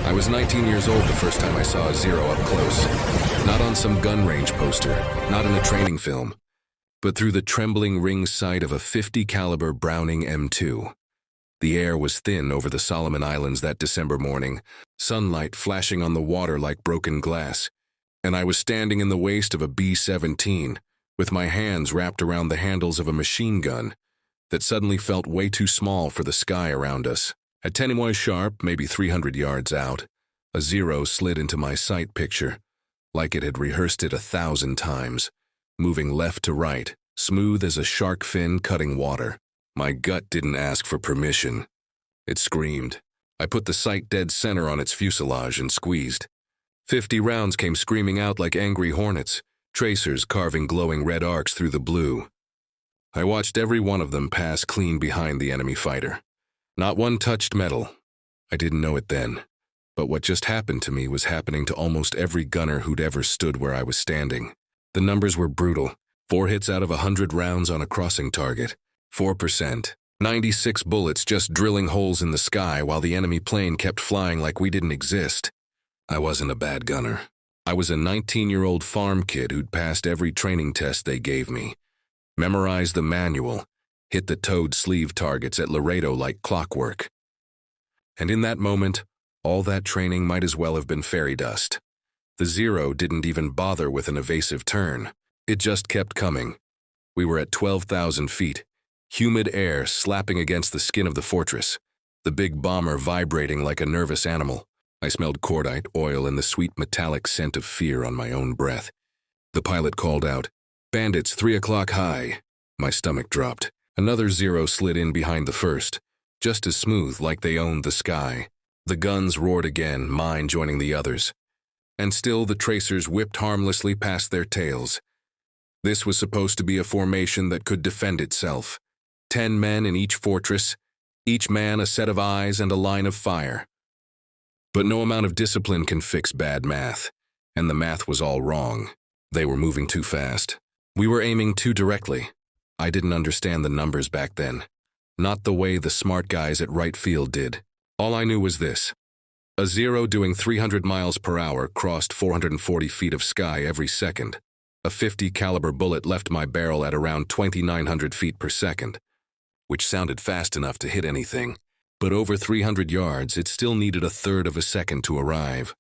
I was 19 years old the first time I saw a Zero up close. Not on some gun range poster, not in a training film, but through the trembling ring sight of a .50 caliber Browning M2. The air was thin over the Solomon Islands that December morning, sunlight flashing on the water like broken glass, and I was standing in the waist of a B-17, with my hands wrapped around the handles of a machine gun that suddenly felt way too small for the sky around us. At Tenimoy Sharp, maybe 300 yards out, a Zero slid into my sight picture, like it had rehearsed it 1,000 times, moving left to right, smooth as a shark fin cutting water. My gut didn't ask for permission. It screamed. I put the sight dead center on its fuselage and squeezed. 50 rounds came screaming out like angry hornets, tracers carving glowing red arcs through the blue. I watched every one of them pass clean behind the enemy fighter. Not one touched metal. I didn't know it then, but what just happened to me was happening to almost every gunner who'd ever stood where I was standing. The numbers were brutal. 4 hits out of 100 rounds on a crossing target. 4%. 96 bullets just drilling holes in the sky while the enemy plane kept flying like we didn't exist. I wasn't a bad gunner. I was a 19-year-old farm kid who'd passed every training test they gave me, memorized the manual, hit the towed sleeve targets at Laredo like clockwork. And in that moment, all that training might as well have been fairy dust. The Zero didn't even bother with an evasive turn. It just kept coming. We were at 12,000 feet, humid air slapping against the skin of the fortress, the big bomber vibrating like a nervous animal. I smelled cordite, oil, and the sweet metallic scent of fear on my own breath. The pilot called out, "Bandits, 3 o'clock high." My stomach dropped. Another Zero slid in behind the first, just as smooth like they owned the sky. The guns roared again, mine joining the others. And still the tracers whipped harmlessly past their tails. This was supposed to be a formation that could defend itself. 10 men in each fortress, each man a set of eyes and a line of fire. But no amount of discipline can fix bad math, and the math was all wrong. They were moving too fast. We were aiming too directly. I didn't understand the numbers back then, not the way the smart guys at right field did. All I knew was this. A Zero doing 300 miles per hour crossed 440 feet of sky every second. A .50 caliber bullet left my barrel at around 2,900 feet per second, which sounded fast enough to hit anything. But over 300 yards, it still needed a third of a second to arrive.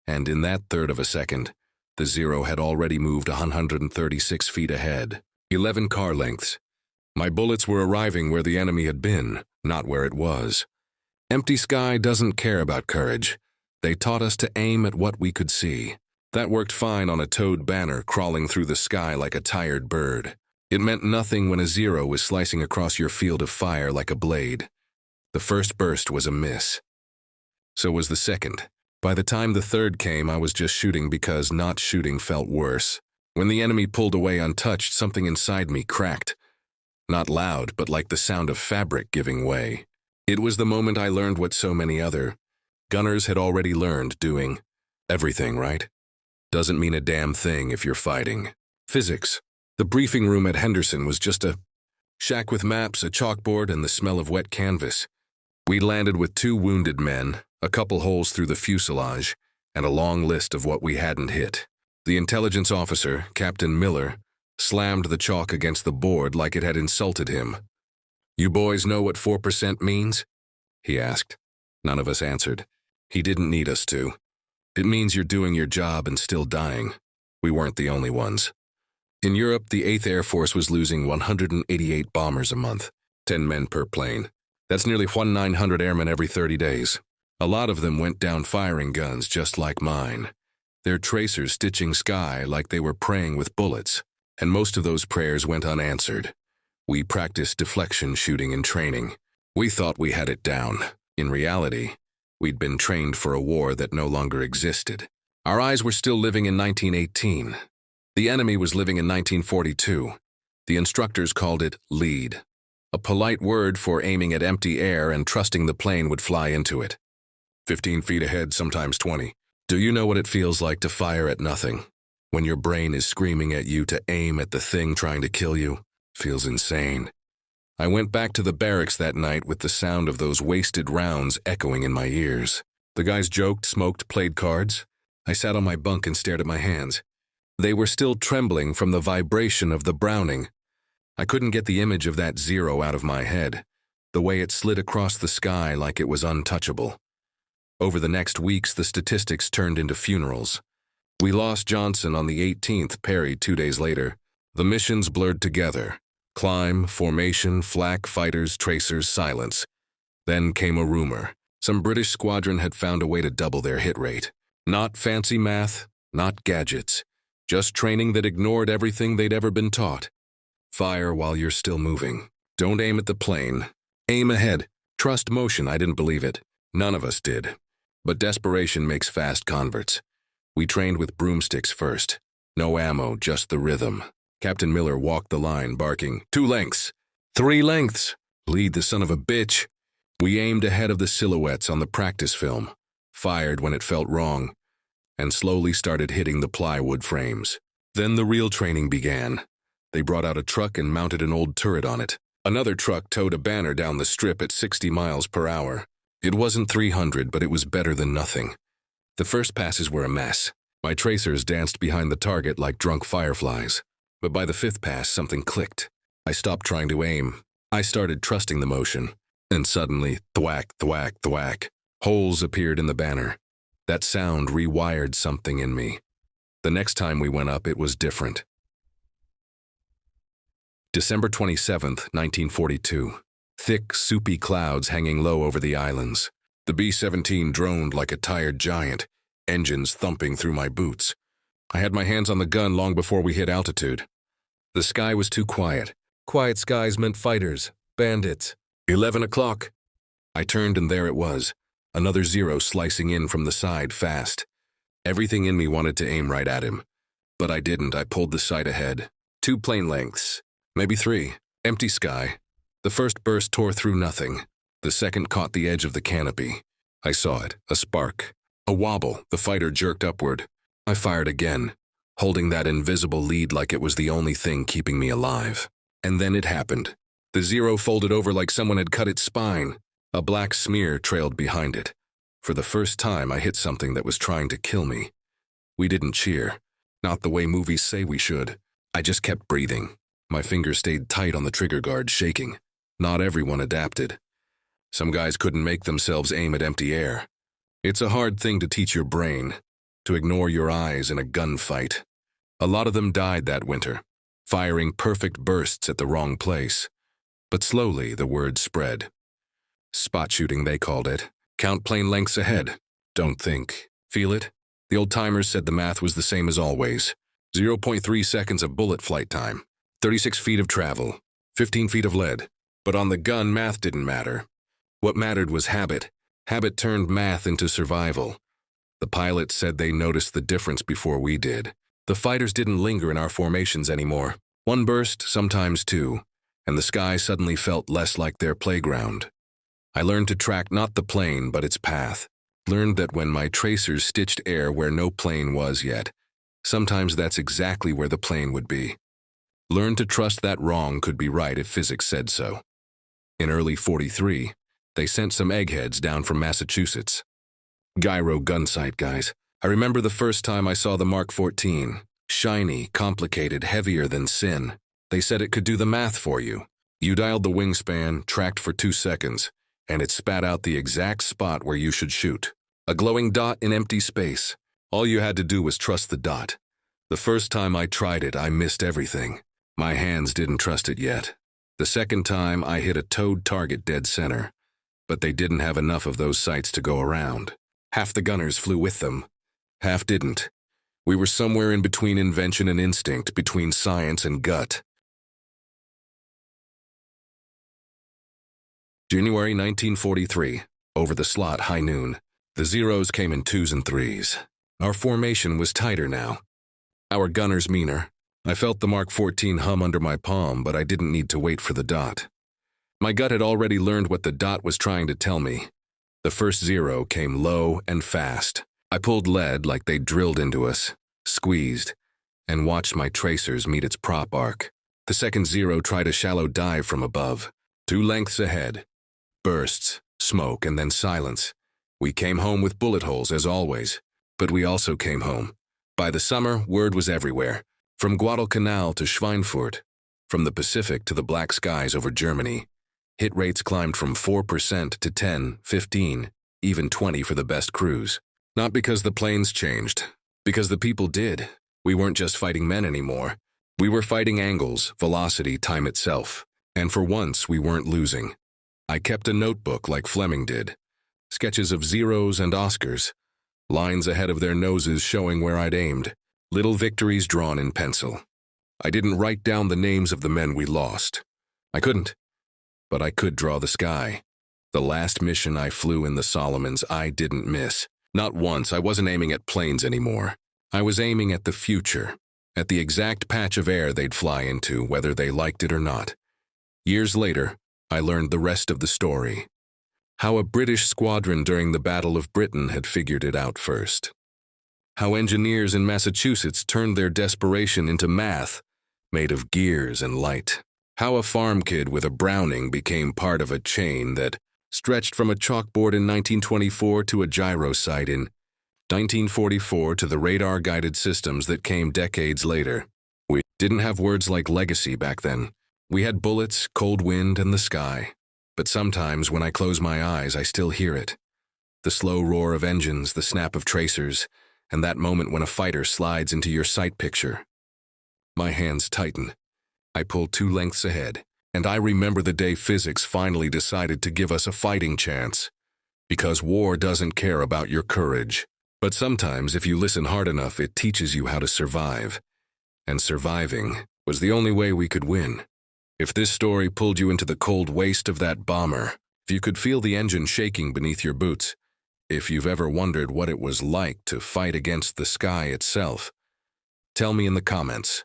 And in that third of a second, the Zero had already moved 136 feet ahead. 11 car lengths. My bullets were arriving where the enemy had been, not where it was. Empty sky doesn't care about courage. They taught us to aim at what we could see. That worked fine on a towed banner crawling through the sky like a tired bird. It meant nothing when a Zero was slicing across your field of fire like a blade. The first burst was a miss. So was the second. By the time the third came, I was just shooting because not shooting felt worse. When the enemy pulled away untouched, something inside me cracked. Not loud, but like the sound of fabric giving way. It was the moment I learned what so many other gunners had already learned, doing everything right doesn't mean a damn thing if you're fighting. Physics. The briefing room at Henderson was just a shack with maps, a chalkboard, and the smell of wet canvas. We landed with 2 wounded men, a couple holes through the fuselage, and a long list of what we hadn't hit. The intelligence officer, Captain Miller, slammed the chalk against the board like it had insulted him. "You boys know what 4% means?" he asked. None of us answered. He didn't need us to. It means you're doing your job and still dying. We weren't the only ones. In Europe, the 8th Air Force was losing 188 bombers a month, 10 men per plane. That's nearly 1,900 airmen every 30 days. A lot of them went down firing guns just like mine. Their tracers stitching sky like they were praying with bullets, and most of those prayers went unanswered. We practiced deflection shooting in training. We thought we had it down. In reality, we'd been trained for a war that no longer existed. Our eyes were still living in 1918. The enemy was living in 1942. The instructors called it lead, a polite word for aiming at empty air and trusting the plane would fly into it. 15 feet ahead, sometimes 20. Do you know what it feels like to fire at nothing? When your brain is screaming at you to aim at the thing trying to kill you? Feels insane. I went back to the barracks that night with the sound of those wasted rounds echoing in my ears. The guys joked, smoked, played cards. I sat on my bunk and stared at my hands. They were still trembling from the vibration of the Browning. I couldn't get the image of that zero out of my head, the way it slid across the sky like it was untouchable. Over the next weeks, the statistics turned into funerals. We lost Johnson on the 18th, Perry 2 days later. The missions blurred together. Climb, formation, flak, fighters, tracers, silence. Then came a rumor. Some British squadron had found a way to double their hit rate. Not fancy math, not gadgets. Just training that ignored everything they'd ever been taught. Fire while you're still moving. Don't aim at the plane. Aim ahead. Trust motion. I didn't believe it. None of us did. But desperation makes fast converts. We trained with broomsticks first. No ammo, just the rhythm. Captain Miller walked the line, barking, 2 lengths. 3 lengths. Lead the son of a bitch. We aimed ahead of the silhouettes on the practice film, fired when it felt wrong, and slowly started hitting the plywood frames. Then the real training began. They brought out a truck and mounted an old turret on it. Another truck towed a banner down the strip at 60 miles per hour. It wasn't 300, but it was better than nothing. The first passes were a mess. My tracers danced behind the target like drunk fireflies. But by the 5th pass, something clicked. I stopped trying to aim. I started trusting the motion. And suddenly, thwack, thwack, thwack, holes appeared in the banner. That sound rewired something in me. The next time we went up, it was different. December 27th, 1942. Thick, soupy clouds hanging low over the islands. The B-17 droned like a tired giant, engines thumping through my boots. I had my hands on the gun long before we hit altitude. The sky was too quiet. Quiet skies meant fighters, bandits. 11 o'clock. I turned and there it was. Another zero slicing in from the side fast. Everything in me wanted to aim right at him. But I didn't. I pulled the sight ahead. 2 plane lengths. Maybe 3. Empty sky. The first burst tore through nothing. The second caught the edge of the canopy. I saw it. A spark. A wobble. The fighter jerked upward. I fired again, holding that invisible lead like it was the only thing keeping me alive. And then it happened. The zero folded over like someone had cut its spine. A black smear trailed behind it. For the first time, I hit something that was trying to kill me. We didn't cheer. Not the way movies say we should. I just kept breathing. My fingers stayed tight on the trigger guard, shaking. Not everyone adapted. Some guys couldn't make themselves aim at empty air. It's a hard thing to teach your brain, to ignore your eyes in a gunfight. A lot of them died that winter, firing perfect bursts at the wrong place. But slowly the word spread. Spot shooting, they called it. Count plane lengths ahead. Don't think. Feel it? The old-timers said the math was the same as always. 0.3 seconds of bullet flight time. 36 feet of travel, 15 feet of lead. But on the gun, math didn't matter. What mattered was habit. Habit turned math into survival. The pilots said they noticed the difference before we did. The fighters didn't linger in our formations anymore. 1 burst, sometimes 2, and the sky suddenly felt less like their playground. I learned to track not the plane, but its path. Learned that when my tracers stitched air where no plane was yet, sometimes that's exactly where the plane would be. Learned to trust that wrong could be right if physics said so. In early '43, they sent some eggheads down from Massachusetts. Gyro gun sight, guys. I remember the first time I saw the Mark 14. Shiny, complicated, heavier than sin. They said it could do the math for you. You dialed the wingspan, tracked for 2 seconds, and it spat out the exact spot where you should shoot. A glowing dot in empty space. All you had to do was trust the dot. The first time I tried it, I missed everything. My hands didn't trust it yet. The second time, I hit a towed target dead center. But they didn't have enough of those sights to go around. Half the gunners flew with them. Half didn't. We were somewhere in between invention and instinct, between science and gut. January 1943. Over the slot, high noon. The zeros came in 2s and 3s. Our formation was tighter now. Our gunners meaner. I felt the Mark 14 hum under my palm, but I didn't need to wait for the dot. My gut had already learned what the dot was trying to tell me. The first zero came low and fast. I pulled lead like they drilled into us, squeezed, and watched my tracers meet its prop arc. The second zero tried a shallow dive from above, 2 lengths ahead. Bursts, smoke, and then silence. We came home with bullet holes, as always, but we also came home. By the summer, word was everywhere, from Guadalcanal to Schweinfurt, from the Pacific to the black skies over Germany. Hit rates climbed from 4% to 10, 15, even 20 for the best crews. Not because the planes changed, because the people did. We weren't just fighting men anymore. We were fighting angles, velocity, time itself. And for once, we weren't losing. I kept a notebook like Fleming did. Sketches of zeros and Oscars. Lines ahead of their noses showing where I'd aimed. Little victories drawn in pencil. I didn't write down the names of the men we lost. I couldn't. But I could draw the sky. The last mission I flew in the Solomons, I didn't miss. Not once. I wasn't aiming at planes anymore. I was aiming at the future, at the exact patch of air they'd fly into, whether they liked it or not. Years later, I learned the rest of the story. How a British squadron during the Battle of Britain had figured it out first. How engineers in Massachusetts turned their desperation into math, made of gears and light. How a farm kid with a Browning became part of a chain that stretched from a chalkboard in 1924 to a gyro sight in 1944 to the radar-guided systems that came decades later. We didn't have words like legacy back then. We had bullets, cold wind, and the sky. But sometimes when I close my eyes, I still hear it. The slow roar of engines, the snap of tracers, and that moment when a fighter slides into your sight picture. My hands tighten. I pull 2 lengths ahead, and I remember the day physics finally decided to give us a fighting chance. Because war doesn't care about your courage. But sometimes, if you listen hard enough, it teaches you how to survive. And surviving was the only way we could win. If this story pulled you into the cold waste of that bomber, if you could feel the engine shaking beneath your boots, if you've ever wondered what it was like to fight against the sky itself, tell me in the comments.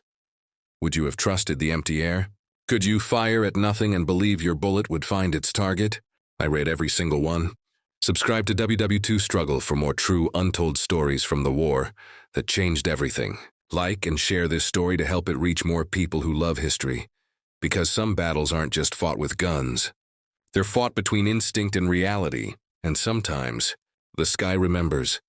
Would you have trusted the empty air? Could you fire at nothing and believe your bullet would find its target? I read every single one. Subscribe to WW2 Struggle for more true, untold stories from the war that changed everything. Like and share this story to help it reach more people who love history. Because some battles aren't just fought with guns. They're fought between instinct and reality, and sometimes the sky remembers.